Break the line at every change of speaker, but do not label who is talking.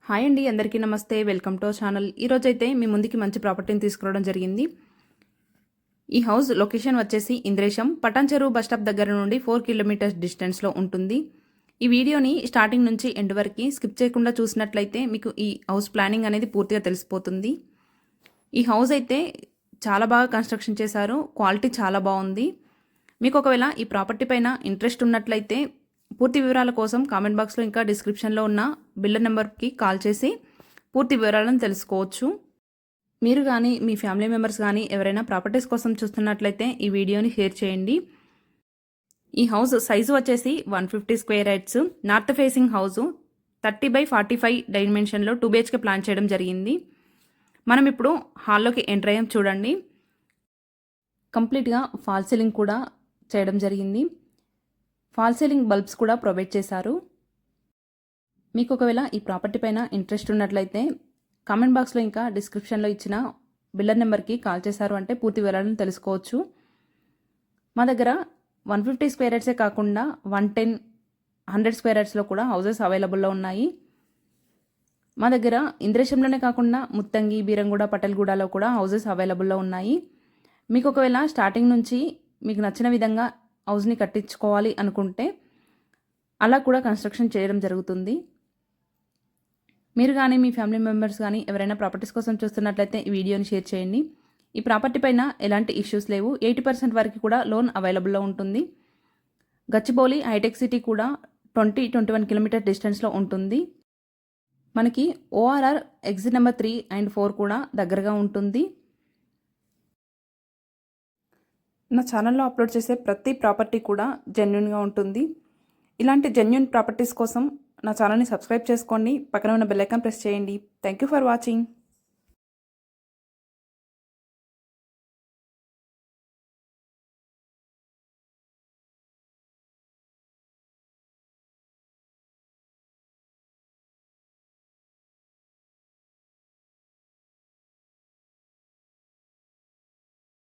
Hi అండి, అందరికీ నమస్తే. Welcome to our channel. ఈరోజైతే మీ ముందుకి మంచి ప్రాపర్టీని తీసుకురావడం జరిగింది. ఈ హౌస్ లొకేషన్ వచ్చేసి ఇంద్రేశం పటాన్ చెరువు బస్ స్టాప్ దగ్గర నుండి 4 కిలోమీటర్స్ డిస్టెన్స్లో ఉంటుంది. ఈ వీడియోని స్టార్టింగ్ నుంచి ఎండ్ వరకు స్కిప్ చేయకుండా చూసినట్లయితే మీకు ఈ హౌస్ ప్లానింగ్ అనేది పూర్తిగా తెలిసిపోతుంది. ఈ హౌస్ అయితే చాలా బాగా కన్స్ట్రక్షన్ చేశారు. క్వాలిటీ చాలా బాగుంది. మీకు ఒకవేళ ఈ ప్రాపర్టీ పైన ఇంట్రెస్ట్ ఉన్నట్లయితే పూర్తి వివరాల కోసం కామెంట్ బాక్స్లో ఇంకా డిస్క్రిప్షన్లో ఉన్న బిల్లర్ నెంబర్కి కాల్ చేసి పూర్తి వివరాలను తెలుసుకోవచ్చు. మీరు కానీ మీ ఫ్యామిలీ మెంబర్స్ కానీ ఎవరైనా ప్రాపర్టీస్ కోసం చూస్తున్నట్లయితే ఈ వీడియోని షేర్ చేయండి. ఈ హౌస్ సైజు వచ్చేసి 150 square yards, north facing house 30/45 డైమెన్షన్లో 2 BHK plan చేయడం జరిగింది. మనం ఇప్పుడు హాల్లోకి ఎంటర్ అయ్యాం. చూడండి, కంప్లీట్గా ఫాల్ సీలింగ్ కూడా చేయడం జరిగింది. ఫాల్ సీలింగ్ బల్బ్స్ కూడా ప్రొవైడ్ చేశారు. మీకు ఒకవేళ ఈ ప్రాపర్టీ పైన ఇంట్రెస్ట్ ఉన్నట్లయితే కామెంట్ బాక్స్లో ఇంకా డిస్క్రిప్షన్లో ఇచ్చిన బిల్లర్ నెంబర్కి కాల్ చేశారు అంటే పూర్తి వివరాలను తెలుసుకోవచ్చు. మా దగ్గర 150 స్క్వేర్ యార్డ్సే కాకుండా 110, 100 స్క్వేర్ యార్డ్స్లో కూడా హౌసెస్ అవైలబుల్లో ఉన్నాయి. మా దగ్గర ఇంద్రేశంలోనే కాకుండా ముత్తంగి, బీరంగూడ, పటల్గూడలో కూడా హౌసెస్ అవైలబుల్లో ఉన్నాయి. మీకు ఒకవేళ స్టార్టింగ్ నుంచి మీకు నచ్చిన విధంగా హౌస్ని కట్టించుకోవాలి అనుకుంటే అలా కూడా కన్స్ట్రక్షన్ చేయడం జరుగుతుంది. మీరు కానీ మీ ఫ్యామిలీ మెంబర్స్ కానీ ఎవరైనా ప్రాపర్టీస్ కోసం చూస్తున్నట్లయితే ఈ వీడియోని షేర్ చేయండి. ఈ ప్రాపర్టీ పైన ఎలాంటి ఇష్యూస్ లేవు. 80% వరకు కూడా లోన్ అవైలబుల్లో ఉంటుంది. గచ్చిబౌలి హైటెక్ సిటీ కూడా 20-21 కిలోమీటర్ డిస్టెన్స్లో ఉంటుంది. మనకి ORR ఎగ్జిట్ నెంబర్ 3 and 4 కూడా దగ్గరగా ఉంటుంది. నా ఛానల్లో అప్లోడ్ చేసే ప్రతి ప్రాపర్టీ కూడా జెన్యున్గా ఉంటుంది. ఇలాంటి జెన్యున్ ప్రాపర్టీస్ కోసం నా ఛానల్ని సబ్స్క్రైబ్ చేసుకోండి. పక్కన ఉన్న బెల్ ఐకాన్ ప్రెస్ చేయండి. Thank you for watching.